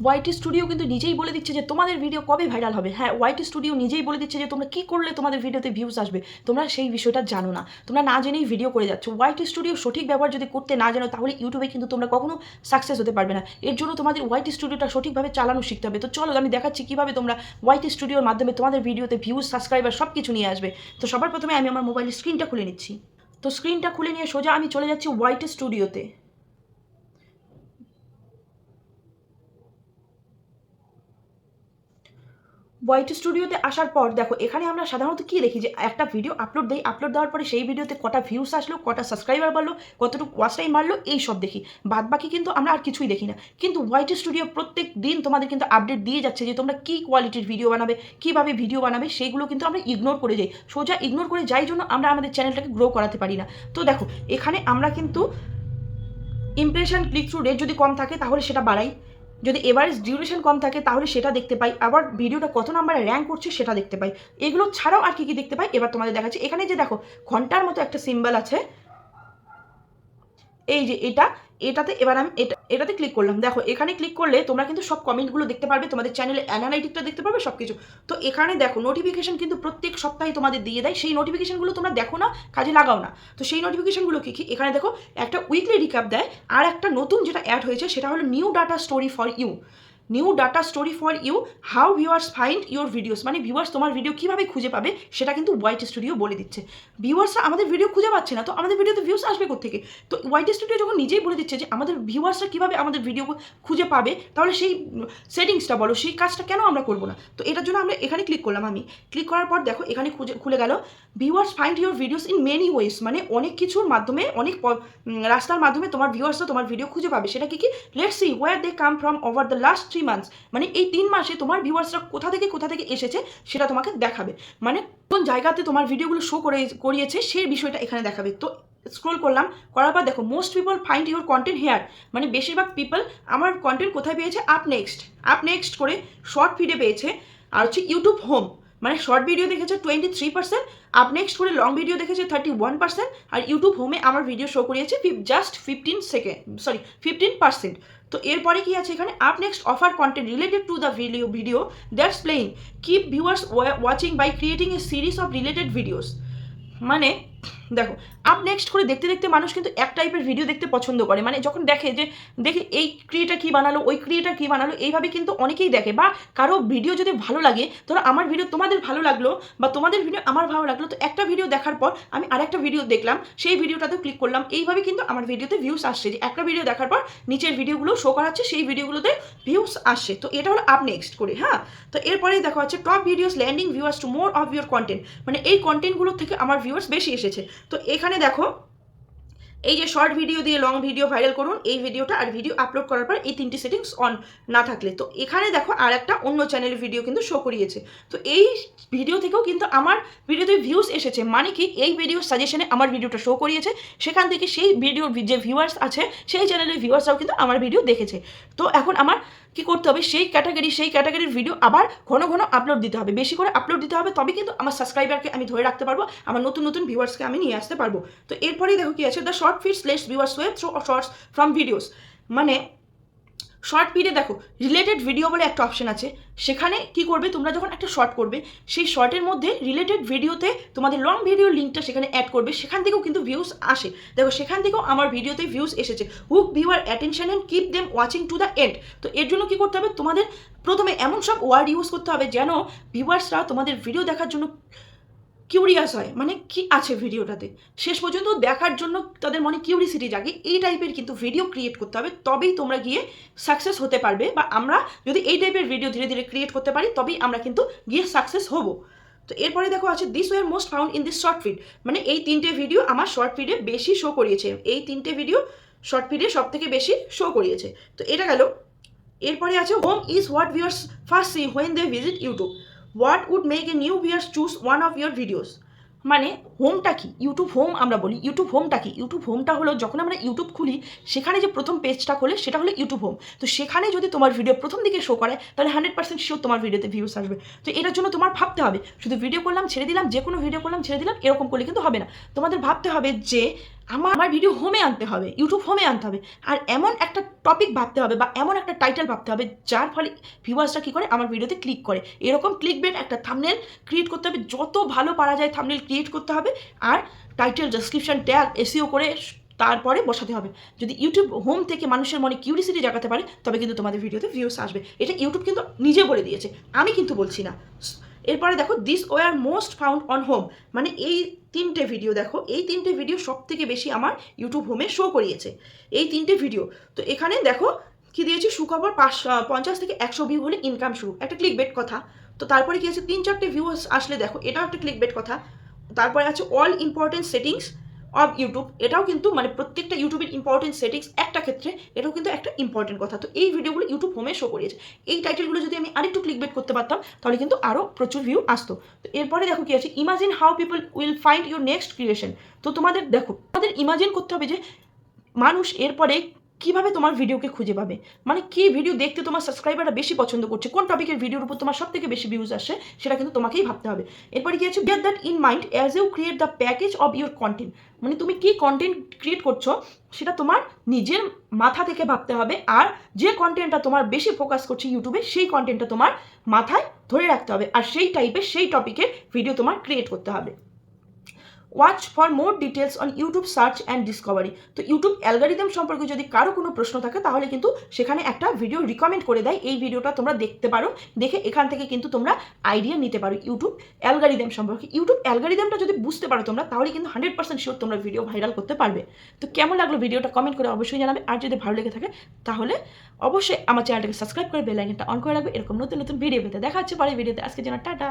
YT studio কিন্তু নিজেই বলে দিচ্ছে যে তোমাদের ভিডিও কবে ভাইরাল হবে। হ্যাঁ, ওয়াইটি স্টুডিও নিজেই বলে দিচ্ছে যে তোমরা কী করলে তোমাদের ভিডিওতে ভিউজ আসবে, তোমরা সেই বিষয়টা জানো না, তোমরা না জেনেই ভিডিও করে যাচ্ছ। ওয়াইটি স্টুডিও সঠিক ব্যবহার যদি করতে না জানো তাহলে ইউটিউবে কিন্তু তোমরা কখনো সাকসেস হতে পারবে না। এর জন্য তোমাদের ওয়াইটি স্টুডিওটা সঠিকভাবে চালানো শিখতে হবে। তো চলো আমি দেখাচ্ছি কীভাবে তোমরা ওয়াইটি স্টুডিওর মাধ্যমে তোমাদের ভিডিওতে ভিউজ, সাবস্ক্রাইবার সব কিছু নিয়ে আসবে। তো সবার প্রথমে আমি আমার মোবাইলের স্ক্রিনটা খুলে নিচ্ছি। তো স্ক্রিনটা খুলে নিয়ে সোজা আমি চলে যাচ্ছি ওয়াইটি স্টুডিওতে। ওয়াইটি স্টুডিওতে আসার পর দেখো এখানে আমরা সাধারণত কী দেখি যে একটা ভিডিও আপলোড দেই, আপলোড দেওয়ার পরে সেই ভিডিওতে কটা ভিউস আসলো, কটা সাবস্ক্রাইবার বাড়লো, কতটুকু ওয়াচ টাইম মারলো, এই সব দেখি। বাদ বাকি কিন্তু আমরা আর কিছুই দেখি না। কিন্তু ওয়াইটি স্টুডিও প্রত্যেক দিন তোমাদের কিন্তু আপডেট দিয়ে যাচ্ছে যে তোমরা কী কোয়ালিটির ভিডিও বানাবে, কীভাবে ভিডিও বানাবে, সেইগুলো কিন্তু আমরা ইগনোর করে যাই। সোজা ইগনোর করে যাই জন্য আমরা আমাদের চ্যানেলটাকে গ্রো করাতে পারি না। তো দেখো এখানে আমরা কিন্তু ইমপ্রেশন, ক্লিক থ্রু রেট যদি কম থাকে তাহলে সেটা বাড়াই, যদি এভারেজ ডিউরেশন কম থাকে তাহলে সেটা দেখতে পাই, আবার ভিডিওটা কত নাম্বারে র্যাঙ্ক করছে সেটা দেখতে পাই। এগুলো ছাড়াও আর কী কী দেখতে পাই এবার তোমাদের দেখাচ্ছি। এখানে যে দেখো ঘন্টার মতো একটা সিম্বল আছে, এই যে এটাতে এবার আমি এটাতে ক্লিক করলাম। দেখো এখানে ক্লিক করলে তোমরা কিন্তু সব কমেন্টগুলো দেখতে পারবে, তোমাদের চ্যানেলে অ্যানালাইটিকটা দেখতে পারবে, সব কিছু। তো এখানে দেখো নোটিফিকেশন কিন্তু প্রত্যেক সপ্তাহে তোমাদের দিয়ে দেয়, সেই নোটিফিকেশনগুলো তোমরা দেখো না, কাজে লাগাও না। তো সেই নোটিফিকেশনগুলো কী কী এখানে দেখো একটা উইকলি রিক্যাপ দেয়, আর একটা নতুন যেটা অ্যাড হয়েছে সেটা হলো new data story for you. New data story for you, how viewers find your videos, মানে ভিউয়ার্স তোমার ভিডিও কীভাবে খুঁজে পাবে সেটা কিন্তু ওয়াইটি স্টুডিও বলে দিচ্ছে। ভিউয়ার্সরা আমাদের ভিডিও খুঁজে পাচ্ছে না, তো আমাদের ভিডিওতে ভিউস আসবে কোত্থেকে? তো ওয়াইটি স্টুডিও যখন নিজেই বলে দিচ্ছে যে আমাদের ভিউয়ার্সরা কীভাবে আমাদের ভিডিও খুঁজে পাবে, তাহলে সেই সেটিংসটা বলো, সেই কাজটা কেন আমরা করবো না? তো এটার জন্য আমরা এখানে ক্লিক করলাম। আমি ক্লিক করার পর দেখো এখানে খুলে গেল viewers find your videos in many ওয়েস, মানে অনেক কিছুর মাধ্যমে, অনেক রাস্তার মাধ্যমে তোমার ভিউয়ার্সরা তোমার ভিডিও খুঁজে পাবে। সেটা কি কি? Let's see where they come from over the last 3 months, মানে এই 3 মাসে তোমার ভিউয়ার্সরা কোথা থেকে এসেছে সেটা তোমাকে দেখাবে, মানে কোন জায়গাতে তোমার ভিডিওগুলো শো করিয়েছে সেই বিষয়টা এখানে দেখাবে। তো স্ক্রোল করলাম, করার পর দেখো most people find your content here, মানে বেশিরভাগ পিপল আমার কন্টেন্ট কোথায় পেয়েছে? আপ নেক্সট করে শর্ট ফিডে পেয়েছে, আর হচ্ছে ইউটিউব হোম, মানে শর্ট ভিডিও দেখেছে 23%, আপ নেক্সট করে লং ভিডিও দেখেছে 31%, আর ইউটিউব হোমে আমার ভিডিও শো করিয়েছে জাস্ট 15%। তো এরপরে কি আছে এখানে? Up next offer content related to the video that's playing, keep viewers watching by creating a series of related videos. মানে দেখো আপ নেক্সট করে দেখতে দেখতে মানুষ কিন্তু এক টাইপের ভিডিও দেখতে পছন্দ করে, মানে যখন দেখে যে দেখে এই ক্রিয়েটার কী বানালো, ওই ক্রিয়েটার কী বানালো, এইভাবে কিন্তু অনেকেই দেখে। বা কারো ভিডিও যদি ভালো লাগে, ধরো আমার ভিডিও তোমাদের ভালো লাগলো বা তোমাদের ভিডিও আমার ভালো লাগলো, তো একটা ভিডিও দেখার পর আমি আরেকটা ভিডিও দেখলাম, সেই ভিডিওটাতেও ক্লিক করলাম, এইভাবে কিন্তু আমার ভিডিওতে ভিউস আসছে, যে একটা ভিডিও দেখার পর নিচের ভিডিওগুলো শো করাচ্ছে, সেই ভিডিওগুলোতে ভিউস আসছে। তো এটা হলো আপ নেক্সট করে। হ্যাঁ, তো এরপরেই দেখো আছে top videos landing viewers to more of your content, মানে এই কন্টেন্টগুলোর থেকে আমার ভিউয়ার্স বেশি এসেছে। তো এখানে দেখো এই যে শর্ট ভিডিও দিয়ে লং ভিডিও ভাইরাল করুন, এই ভিডিওটা আর ভিডিও আপলোড করার পর এই 3টি সেটিংস অন না থাকলে, তো এখানে দেখো আর একটা অন্য চ্যানেলের ভিডিও কিন্তু শো করিয়েছে। তো এই ভিডিও থেকেও কিন্তু আমার ভিডিওতে ভিউস এসেছে, মানে কি এই ভিডিওর সাজেশনে আমার ভিডিওটা শো করিয়েছে, সেখান থেকে সেই ভিডিওর যে ভিউয়ার্স আছে সেই চ্যানেলের ভিউয়ার্সরাও কিন্তু আমার ভিডিও দেখেছে। তো এখন আমার কি করতে হবে? সেই ক্যাটাগরির ভিডিও আবার ঘন ঘন আপলোড দিতে হবে, বেশি করে আপলোড দিতে হবে, তবে কিন্তু আমার সাবস্ক্রাইবারকে আমি ধরে রাখতে পারবো, আমার নতুন ভিউয়ার্সকে আমি নিয়ে আসতে পারবো। তো এরপরেই দেখো কি আছে, the short feeds lets viewers web through shorts from videos, মানে শর্ট ফিডে দেখো রিলেটেড ভিডিও বলে একটা অপশন আছে, সেখানে কি করবে তোমরা যখন একটা শর্ট করবে, সেই শর্টের মধ্যে রিলেটেড ভিডিওতে তোমাদের লং ভিডিওর লিঙ্কটা সেখানে অ্যাড করবে, সেখান থেকেও কিন্তু ভিউস আসে। দেখো সেখান থেকেও আমার ভিডিওতে ভিউস এসেছে। Hook viewer attention and keep them watching to the end. তো এর জন্য কি করতে হবে? তোমাদের প্রথমে এমন সব ওয়ার্ড ইউজ করতে হবে যেন ভিউয়ার্সরা তোমাদের ভিডিও দেখার জন্য কিউরিয়াস হয়, মানে কি আছে ভিডিওটাতে, শেষ পর্যন্ত দেখার জন্য তাদের মনে কিউরিসিটি জাগে, এই টাইপের কিন্তু ভিডিও ক্রিয়েট করতে হবে, তবেই তোমরা গিয়ে সাকসেস হতে পারবে। বা আমরা যদি এই টাইপের ভিডিও ধীরে ধীরে ক্রিয়েট করতে পারি, তবেই আমরা কিন্তু গিয়ে সাকসেস হব। তো এরপরে দেখো আছে this war most found in this short feed, মানে এই 3টে ভিডিও আমার শর্ট ফিডে বেশি শো করিয়েছে, এই 3টে ভিডিও শর্ট ফিডে সব থেকে বেশি শো করিয়েছে। তো এটা গেল। এরপরে আছে home is what viewers first see when they visit YouTube, what would make a new viewers choose one of your videos. মানে হোমটা কি? ইউটিউব হোম আমরা বলি, ইউটিউব হোমটা কি? ইউটিউব হোমটা হলো যখন আমরা ইউটিউব খুলি, সেখানে যে প্রথম পেজটা খোলে সেটা হলো ইউটিউব হোম। তো সেখানে যদি তোমার ভিডিও প্রথম দিকে শো করে, তাহলে 100% শিওর তোমার ভিডিওতে ভিউস আসবে। তো এটার জন্য তোমার ভাবতে হবে, শুধু ভিডিও করলাম ছেড়ে দিলাম, যে কোনো ভিডিও করলাম ছেড়ে দিলাম, এরকম করলে কিন্তু হবে না। তোমাদের ভাবতে হবে যে আমার ভিডিও হোমে আনতে হবে, ইউটিউব হোমে আনতে হবে, আর এমন একটা টপিক ভাবতে হবে বা এমন একটা টাইটেল ভাবতে হবে যার ফলে ভিউয়ার্সরা কী করে আমার ভিডিওতে ক্লিক করে। এরকম ক্লিকবেট একটা থাম্বনেল ক্রিয়েট করতে হবে, যত ভালো পারা যায় থাম্বনেল ক্রিয়েট করতে হবে, আর টাইটেল, ডেসক্রিপশন, ট্যাগ, এসইও করে তারপরে বসাতে হবে। যদি ইউটিউব হোম থেকে মানুষের মনে কিউরিসিটি জাগাতে পারে তবে কিন্তু তোমাদের ভিডিওতে ভিউস আসবে। এটা ইউটিউব কিন্তু নিজে বলে দিয়েছে, আমি কিন্তু বলছি না। এরপরে দেখো this war most found on home, মানে এই তিনটে ভিডিও দেখো, এই তিনটে ভিডিও সব থেকে বেশি আমার ইউটিউব হোমে শো করিয়েছে এই তিনটে ভিডিও। তো এখানে দেখো কি দিয়েছি, সুখবর 50 থেকে 100 ভিউ হলে ইনকাম শুরু, একটা ক্লিক বেট কথা। তো তারপরে কি আছে, 3-4টে ভিউ আসলে দেখো এটাও একটা ক্লিক বেট কথা। তারপরে আছে all important settings of YouTube, এটাও কিন্তু মানে প্রত্যেকটা ইউটিউবের ইম্পর্টেন্ট সেটিংস একটা ক্ষেত্রে, এটাও কিন্তু একটা ইম্পর্টেন্ট কথা। তো এই ভিডিওগুলো ইউটিউব হোমে শো করিয়েছে। এই টাইটেলগুলো যদি আমি আরেকটু ক্লিকবেট করতে পারতাম তাহলে কিন্তু আরও প্রচুর ভিউ আসতো। তো এরপরে দেখো কি আছে, imagine how people will find your next creation. তো তোমাদের দেখো, তোমাদের ইমাজিন করতে হবে যে মানুষ এরপরে কীভাবে তোমার ভিডিওকে খুঁজে পাবে, মানে কী ভিডিও দেখতে তোমার সাবস্ক্রাইবাররা বেশি পছন্দ করছে, কোন টপিকের ভিডিওর উপর তোমার সব থেকে বেশি ভিউজ আসছে, সেটা কিন্তু তোমাকেই ভাবতে হবে। এরপরে কি আছে, bear that in mind as you create the package of your content, মানে তুমি কী কন্টেন্ট ক্রিয়েট করছো সেটা তোমার নিজের মাথা থেকে ভাবতে হবে, আর যে কন্টেন্টটা তোমার বেশি ফোকাস করছে ইউটিউবে সেই কন্টেন্টটা তোমার মাথায় ধরে রাখতে হবে, আর সেই টাইপের সেই টপিকের ভিডিও তোমার ক্রিয়েট করতে হবে। Watch for more details on YouTube search and Discovery. তো ইউটিউব অ্যালগরিদম সম্পর্কে যদি কারো কোনো প্রশ্ন থাকে তাহলে কিন্তু সেখানে একটা ভিডিও রিকমেন্ড করে দেয়, এই ভিডিওটা তোমরা দেখতে পারো, দেখে এখান থেকে কিন্তু তোমরা আইডিয়া নিতে পারো ইউটিউব অ্যালগরিদম সম্পর্কে। ইউটিউব অ্যালগরিদমটা যদি বুঝতে পারো তোমরা তাহলে কিন্তু 100% শিওর তোমরা ভিডিও ভাইরাল করতে পারবে। তো কেমন লাগলো ভিডিওটা কমেন্ট করে অবশ্যই জানাবে, আর যদি ভালো লেগে থাকে তাহলে অবশ্যই আমার চ্যানেলটাকে সাবস্ক্রাইব করে বেল আইকনটা অন করে রাখবে এরকম নতুন নতুন ভিডিও পেতে। দেখা হচ্ছে পরের ভিডিওতে, আজকের জন্য টাটা।